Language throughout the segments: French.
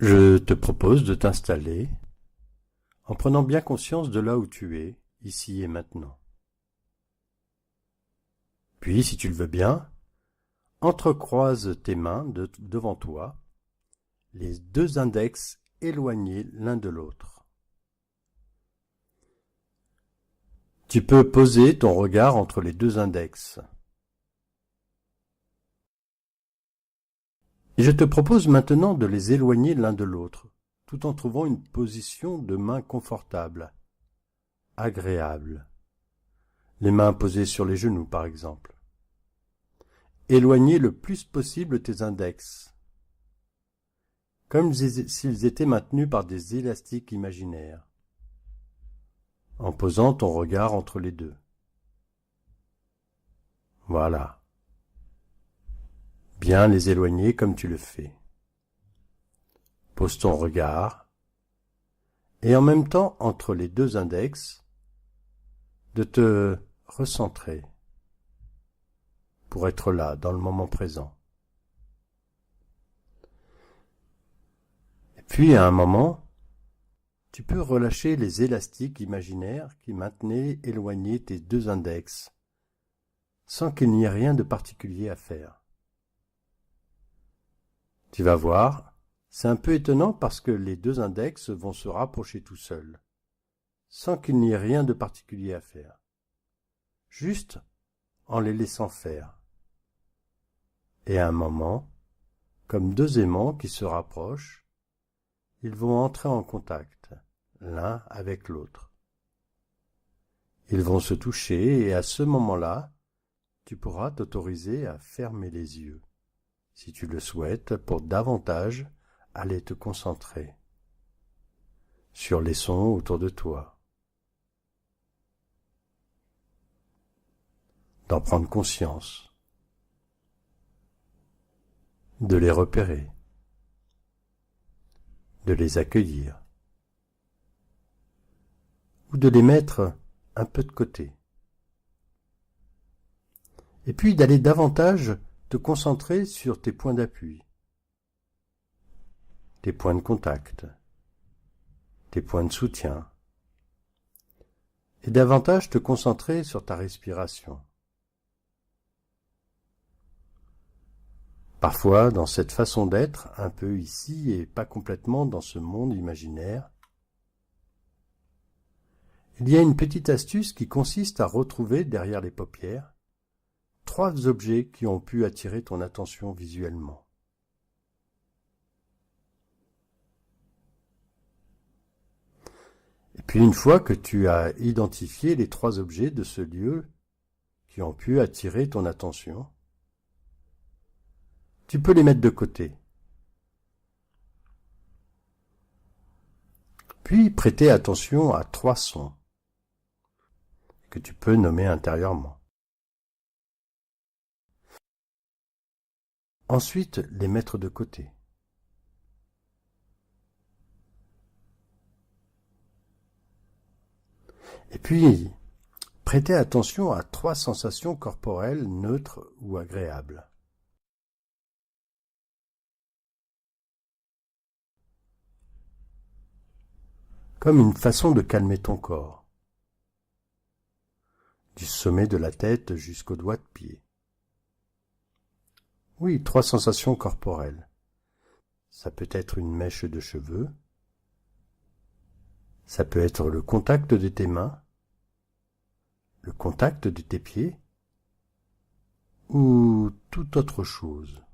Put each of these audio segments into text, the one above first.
Je te propose de t'installer en prenant bien conscience de là où tu es, ici et maintenant. Puis, si tu le veux bien, entrecroise tes mains devant toi, les deux index éloignés l'un de l'autre. Tu peux poser ton regard entre les deux index. Et je te propose maintenant de les éloigner l'un de l'autre, tout en trouvant une position de main confortable, agréable. Les mains posées sur les genoux, par exemple. Éloignez le plus possible tes index, comme s'ils étaient maintenus par des élastiques imaginaires, en posant ton regard entre les deux. Voilà. Bien les éloigner comme tu le fais. Pose ton regard, et en même temps, entre les deux index, de te recentrer pour être là, dans le moment présent. Et puis, à un moment, tu peux relâcher les élastiques imaginaires qui maintenaient éloignés tes deux index, sans qu'il n'y ait rien de particulier à faire. Tu vas voir, c'est un peu étonnant parce que les deux index vont se rapprocher tout seuls, sans qu'il n'y ait rien de particulier à faire, juste en les laissant faire. Et à un moment, comme deux aimants qui se rapprochent, ils vont entrer en contact, l'un avec l'autre. Ils vont se toucher et à ce moment-là, tu pourras t'autoriser à fermer les yeux, si tu le souhaites, pour davantage aller te concentrer sur les sons autour de toi, d'en prendre conscience, de les repérer, de les accueillir, ou de les mettre un peu de côté. Et puis d'aller davantage te concentrer sur tes points d'appui, tes points de contact, tes points de soutien, et davantage te concentrer sur ta respiration. Parfois, dans cette façon d'être, un peu ici et pas complètement dans ce monde imaginaire, il y a une petite astuce qui consiste à retrouver derrière les paupières 3 objets qui ont pu attirer ton attention visuellement. Et puis une fois que tu as identifié les 3 objets de ce lieu qui ont pu attirer ton attention, tu peux les mettre de côté. Puis prêter attention à 3 sons que tu peux nommer intérieurement. Ensuite, les mettre de côté. Et puis, prêter attention à 3 sensations corporelles neutres ou agréables. Comme une façon de calmer ton corps, du sommet de la tête jusqu'aux doigts de pied. Oui, 3 sensations corporelles. Ça peut être une mèche de cheveux, ça peut être le contact de tes mains, le contact de tes pieds, ou toute autre chose.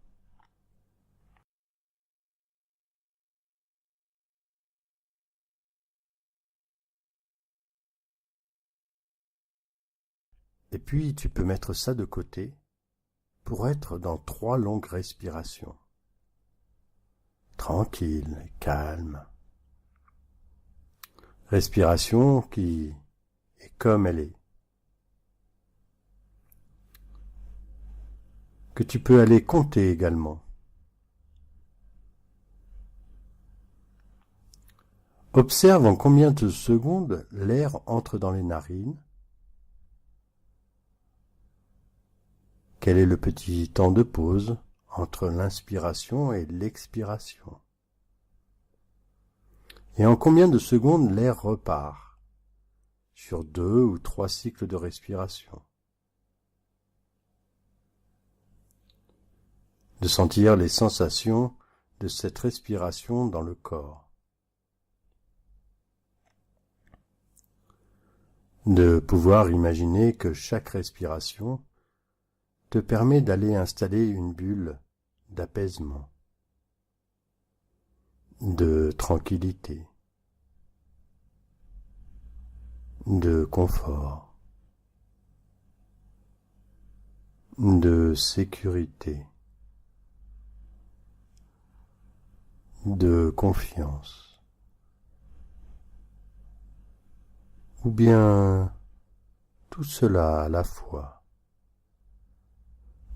Et puis tu peux mettre ça de côté pour être dans 3 longues respirations. Tranquille, calme. Respiration qui est comme elle est. Que tu peux aller compter également. Observe en combien de secondes l'air entre dans les narines. Quel est le petit temps de pause entre l'inspiration et l'expiration? Et en combien de secondes l'air repart sur 2 ou 3 cycles de respiration. De sentir les sensations de cette respiration dans le corps. De pouvoir imaginer que chaque respiration te permet d'aller installer une bulle d'apaisement, de tranquillité, de confort, de sécurité, de confiance, ou bien tout cela à la fois,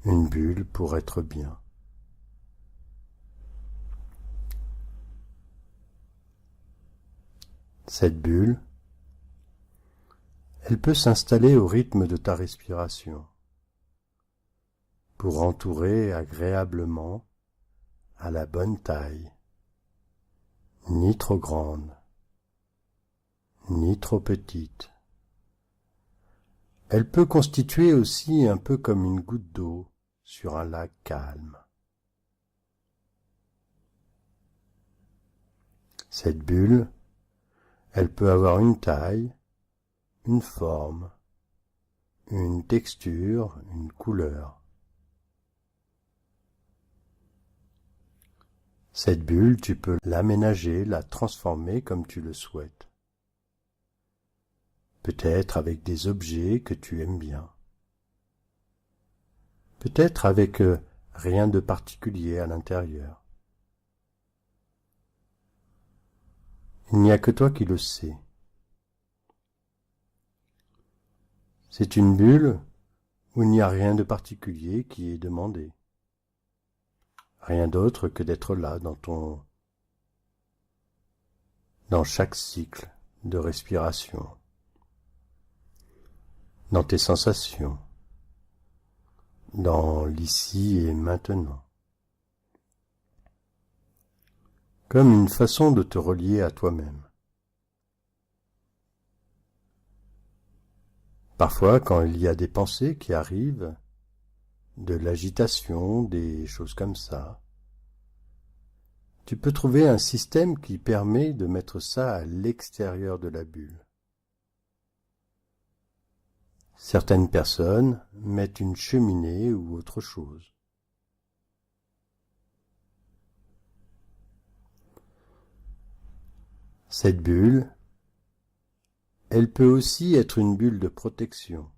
une bulle pour être bien. Cette bulle, elle peut s'installer au rythme de ta respiration, pour entourer agréablement à la bonne taille, ni trop grande, ni trop petite. Elle peut constituer aussi un peu comme une goutte d'eau sur un lac calme. Cette bulle, elle peut avoir une taille, une forme, une texture, une couleur. Cette bulle, tu peux l'aménager, la transformer comme tu le souhaites. Peut-être avec des objets que tu aimes bien. Peut-être avec rien de particulier à l'intérieur. Il n'y a que toi qui le sais. C'est une bulle où il n'y a rien de particulier qui est demandé. Rien d'autre que d'être là dans chaque cycle de respiration, dans tes sensations, dans l'ici et maintenant. Comme une façon de te relier à toi-même. Parfois, quand il y a des pensées qui arrivent, de l'agitation, des choses comme ça, tu peux trouver un système qui permet de mettre ça à l'extérieur de la bulle. Certaines personnes mettent une cheminée ou autre chose. Cette bulle, elle peut aussi être une bulle de protection.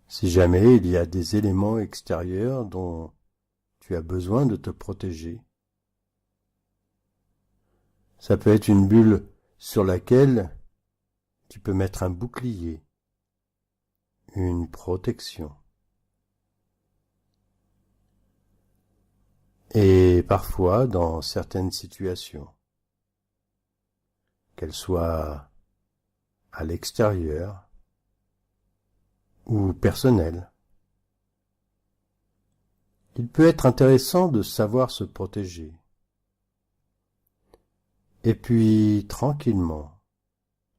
Si jamais il y a des éléments extérieurs dont tu as besoin de te protéger, ça peut être une bulle sur laquelle tu peux mettre un bouclier, une protection. Et parfois, dans certaines situations, qu'elles soient à l'extérieur ou personnelles, il peut être intéressant de savoir se protéger. Et puis, tranquillement,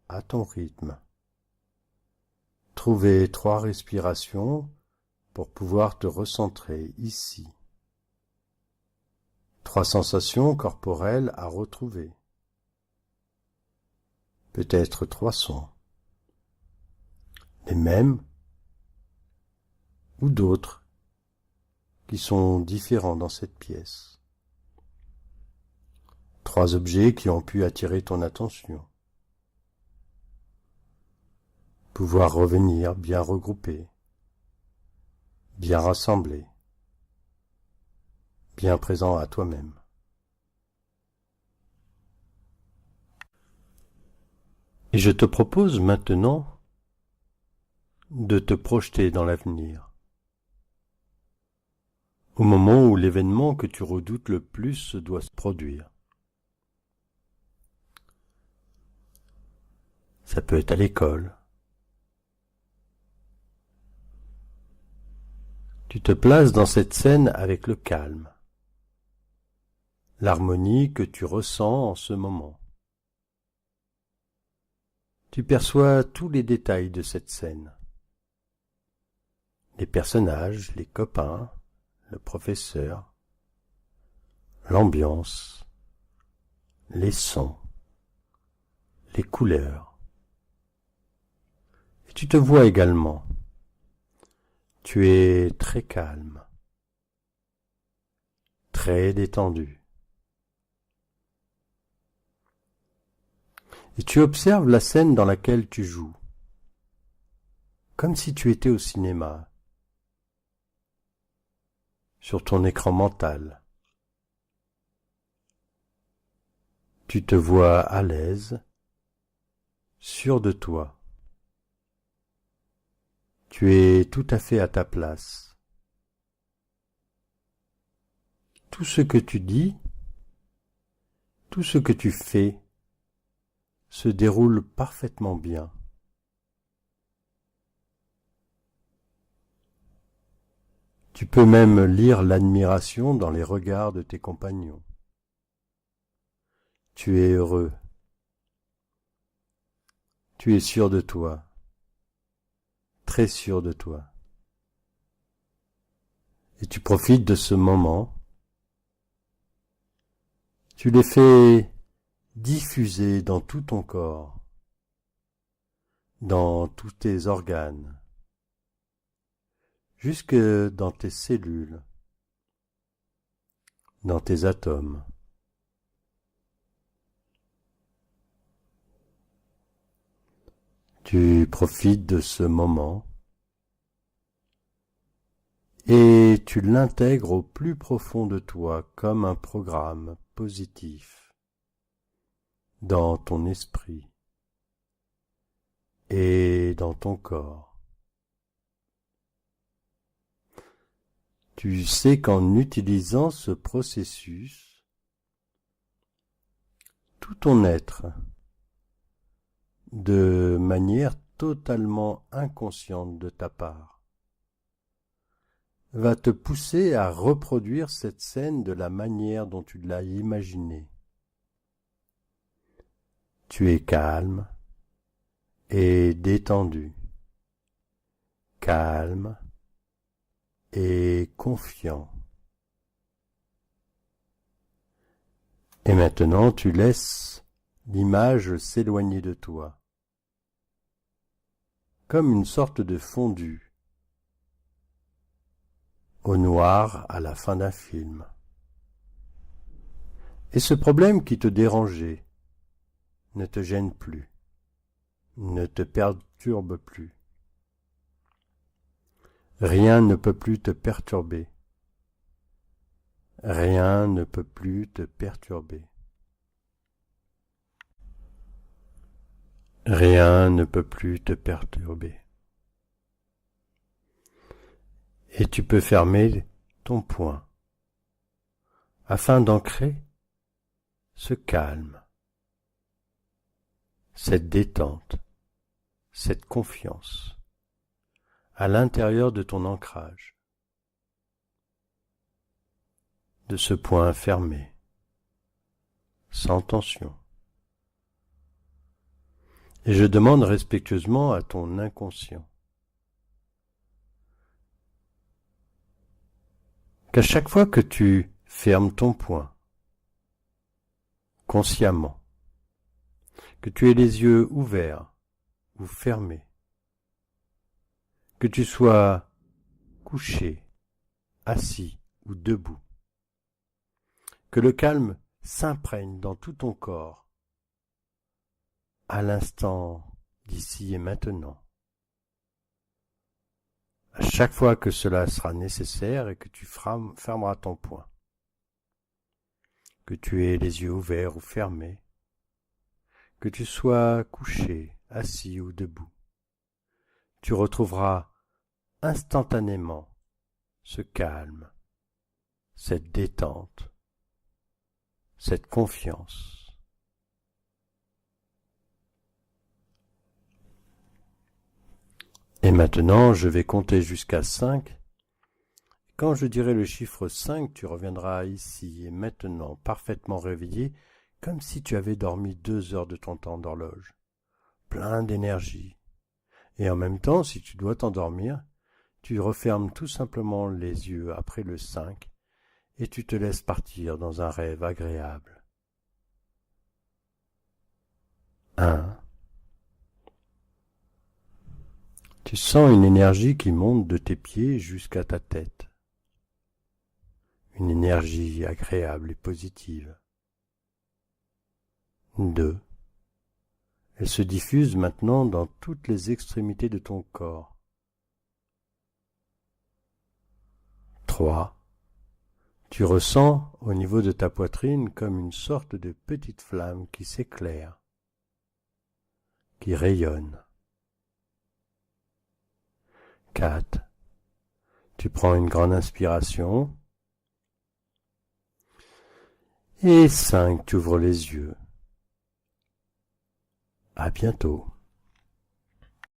à ton rythme, trouver 3 respirations pour pouvoir te recentrer ici. 3 sensations corporelles à retrouver. Peut-être 3 sons. Les mêmes ou d'autres qui sont différents dans cette pièce. 3 objets qui ont pu attirer ton attention. Pouvoir revenir bien regroupé, bien rassemblé, bien présent à toi-même. Et je te propose maintenant de te projeter dans l'avenir, au moment où l'événement que tu redoutes le plus doit se produire. Ça peut être à l'école. Tu te places dans cette scène avec le calme, l'harmonie que tu ressens en ce moment. Tu perçois tous les détails de cette scène. Les personnages, les copains, le professeur, l'ambiance, les sons, les couleurs. Et tu te vois également. Tu es très calme, très détendu. Et tu observes la scène dans laquelle tu joues, comme si tu étais au cinéma, sur ton écran mental. Tu te vois à l'aise, sûr de toi. Tu es tout à fait à ta place. Tout ce que tu dis, tout ce que tu fais, se déroule parfaitement bien. Tu peux même lire l'admiration dans les regards de tes compagnons. Tu es heureux. Tu es sûr de toi, très sûr de toi. Et tu profites de ce moment. Tu les fais diffuser dans tout ton corps, dans tous tes organes, jusque dans tes cellules, dans tes atomes. Tu profites de ce moment et tu l'intègres au plus profond de toi comme un programme positif dans ton esprit et dans ton corps. Tu sais qu'en utilisant ce processus, tout ton être, de manière totalement inconsciente de ta part, va te pousser à reproduire cette scène de la manière dont tu l'as imaginée. Tu es calme et détendu, calme et confiant. Et maintenant, tu laisses l'image s'éloigner de toi, comme une sorte de fondu au noir à la fin d'un film. Et ce problème qui te dérangeait ne te gêne plus, ne te perturbe plus. Rien ne peut plus te perturber. Rien ne peut plus te perturber. Rien ne peut plus te perturber. Et tu peux fermer ton poing afin d'ancrer ce calme, cette détente, cette confiance à l'intérieur de ton ancrage, de ce point fermé, sans tension. Et je demande respectueusement à ton inconscient qu'à chaque fois que tu fermes ton poing, consciemment, que tu aies les yeux ouverts ou fermés, que tu sois couché, assis ou debout, que le calme s'imprègne dans tout ton corps, à l'instant d'ici et maintenant. À chaque fois que cela sera nécessaire et que tu fermeras ton poing, que tu aies les yeux ouverts ou fermés, que tu sois couché, assis ou debout, tu retrouveras instantanément ce calme, cette détente, cette confiance. Et maintenant, je vais compter jusqu'à 5. Quand je dirai le chiffre 5, tu reviendras ici et maintenant, parfaitement réveillé, comme si tu avais dormi 2 heures de ton temps d'horloge, plein d'énergie. Et en même temps, si tu dois t'endormir, tu refermes tout simplement les yeux après le 5 et tu te laisses partir dans un rêve agréable. 1. Tu sens une énergie qui monte de tes pieds jusqu'à ta tête. Une énergie agréable et positive. 2. Elle se diffuse maintenant dans toutes les extrémités de ton corps. 3. Tu ressens au niveau de ta poitrine comme une sorte de petite flamme qui s'éclaire, qui rayonne. 4. Tu prends une grande inspiration. Et 5. Tu ouvres les yeux. À bientôt.